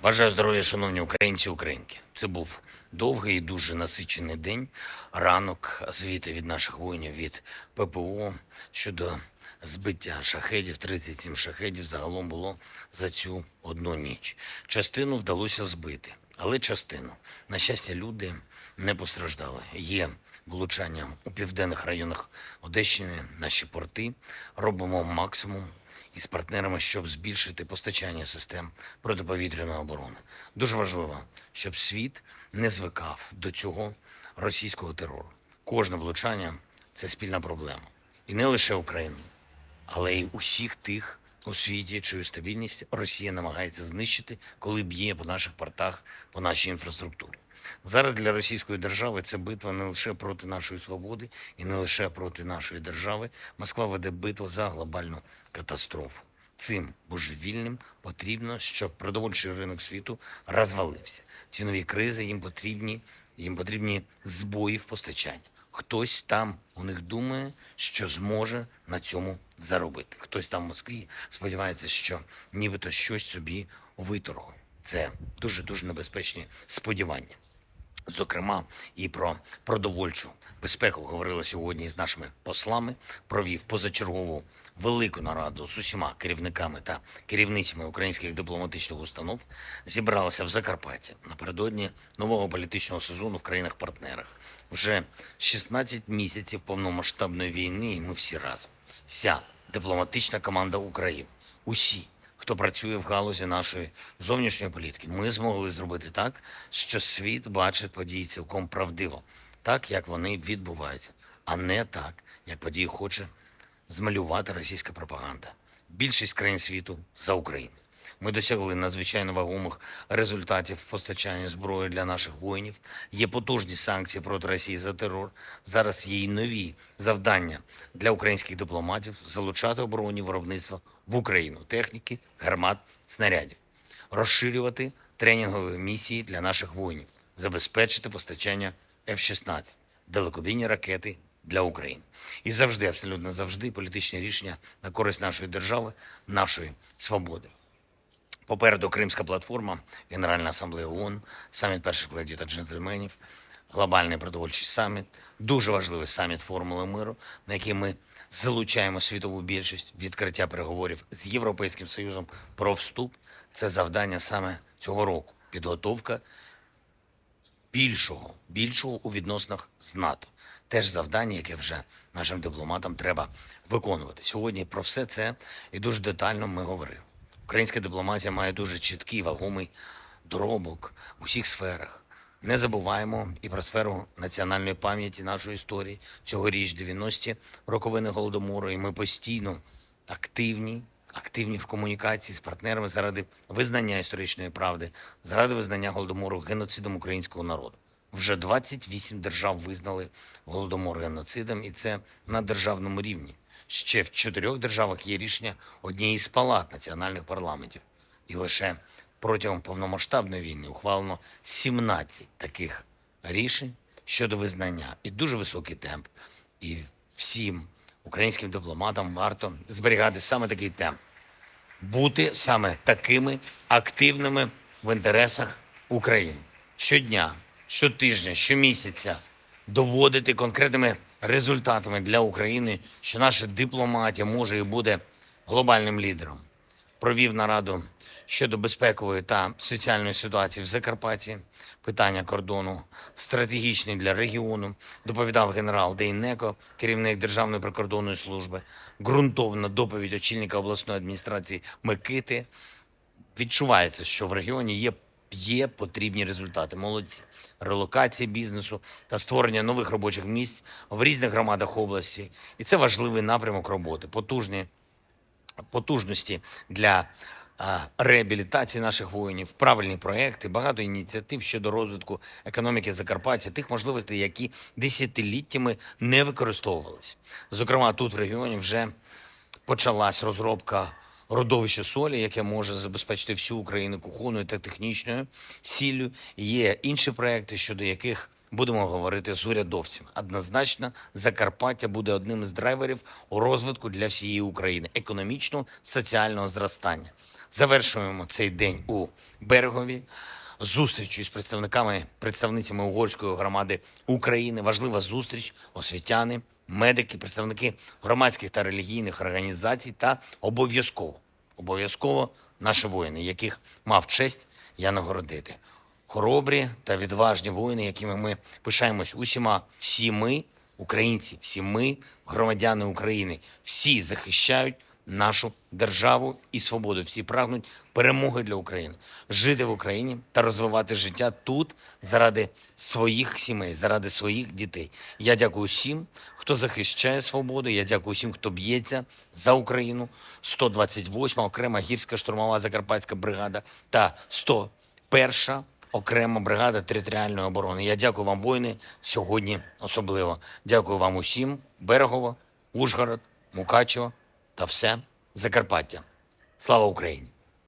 Бажаю здоров'я, шановні українці і українки. Це був довгий і дуже насичений день. Ранок, звіти від наших воїнів від ППО щодо збиття шахедів. 37 шахедів загалом було за цю одну ніч. Частину вдалося збити, але частину. На щастя, люди не постраждали. Є влучання у південних районах Одещини, наші порти. Робимо максимум із партнерами, щоб збільшити постачання систем протиповітряної оборони. Дуже важливо, щоб світ не звикав до цього російського терору. Кожне влучання – це спільна проблема. І не лише України, але й усіх тих у світі, чию стабільність Росія намагається знищити, коли б'є по наших портах, по нашій інфраструктурі. Зараз для російської держави це битва не лише проти нашої свободи і не лише проти нашої держави. Москва веде битву за глобальну катастрофу. Цим божевільним потрібно, щоб продовольчий ринок світу розвалився. Ці нові кризи їм потрібні збої в постачанні. Хтось там у них думає, що зможе на цьому заробити. Хтось там в Москві сподівається, що нібито щось собі виторгує. Це дуже небезпечні сподівання. Зокрема, і про продовольчу безпеку говорили сьогодні з нашими послами. Провів позачергову велику нараду з усіма керівниками та керівницями українських дипломатичних установ. Зібралася в Закарпатті напередодні нового політичного сезону в країнах-партнерах. Вже 16 місяців повномасштабної війни, і ми всі разом. Вся дипломатична команда України. Усі, хто працює в галузі нашої зовнішньої політики. Ми змогли зробити так, що світ бачить події цілком правдиво, так, як вони відбуваються, а не так, як події хоче змалювати російська пропаганда. Більшість країн світу за Україну. Ми досягли надзвичайно вагомих результатів в постачанні зброї для наших воїнів. Є потужні санкції проти Росії за терор. Зараз є й нові завдання для українських дипломатів залучати оборонні виробництва в Україну, техніки, гармат, снарядів, розширювати тренінгові місії для наших воїнів, забезпечити постачання F-16, далекобійні ракети для України. І завжди, абсолютно завжди, політичні рішення на користь нашої держави, нашої свободи. Попереду Кримська платформа, Генеральна асамблея ООН, саміт перших леді та джентльменів, глобальний продовольчий саміт, дуже важливий саміт формули миру, на який ми залучаємо світову більшість, відкриття переговорів з Європейським Союзом про вступ. Це завдання саме цього року. Підготовка більшого у відносинах з НАТО. Теж завдання, яке вже нашим дипломатам треба виконувати. Сьогодні про все це і дуже детально ми говорили. Українська дипломатія має дуже чіткий, вагомий доробок в усіх сферах. Не забуваємо і про сферу національної пам'яті нашої історії. Цьогоріч 90-ті роковини Голодомору, і ми постійно активні в комунікації з партнерами заради визнання історичної правди, заради визнання Голодомору геноцидом українського народу. Вже 28 держав визнали Голодомор геноцидом, і це на державному рівні. Ще в 4 державах є рішення однієї з палат національних парламентів. І лише протягом повномасштабної війни ухвалено 17 таких рішень щодо визнання. І дуже високий темп. І всім українським дипломатам варто зберігати саме такий темп. Бути саме такими активними в інтересах України. Щодня, щотижня, щомісяця доводити конкретними результатами для України, що наша дипломатія може і буде глобальним лідером. Провів нараду щодо безпекової та соціальної ситуації в Закарпатті, питання кордону стратегічні для регіону, доповідав генерал Дейнеко, керівник Державної прикордонної служби, ґрунтовна доповідь очільника обласної адміністрації Микити. Відчувається, що в регіоні є потрібні результати. Молодці. Релокація бізнесу та створення нових робочих місць в різних громадах області. І це важливий напрямок роботи. Потужності для реабілітації наших воїнів, правильні проекти, багато ініціатив щодо розвитку економіки Закарпаття, тих можливостей, які десятиліттями не використовувалися. Зокрема, тут в регіоні вже почалась розробка родовище солі, яке може забезпечити всю Україну кухонною та технічною сіллю. Є інші проекти, щодо яких будемо говорити з урядовцями. Однозначно, Закарпаття буде одним з драйверів у розвитку для всієї України, економічного, соціального зростання. Завершуємо цей день у Берегові зустрічю з представницями угорської громади України. Важлива зустріч, освітяни, медики, представники громадських та релігійних організацій та обов'язково наші воїни, яких мав честь я нагородити. Хоробрі та відважні воїни, якими ми пишаємось всі ми, українці, всі ми, громадяни України, всі захищають нашу державу і свободу. Всі прагнуть перемоги для України, жити в Україні та розвивати життя тут заради своїх сімей, заради своїх дітей. Я дякую всім, хто захищає свободу. Я дякую всім, хто б'ється за Україну. 128-ма окрема гірська штурмова закарпатська бригада та 101-ша окрема бригада територіальної оборони. Я дякую вам, воїни, сьогодні особливо. Дякую вам усім. Берегово, Ужгород, Мукачево та все Закарпаття. Слава Україні!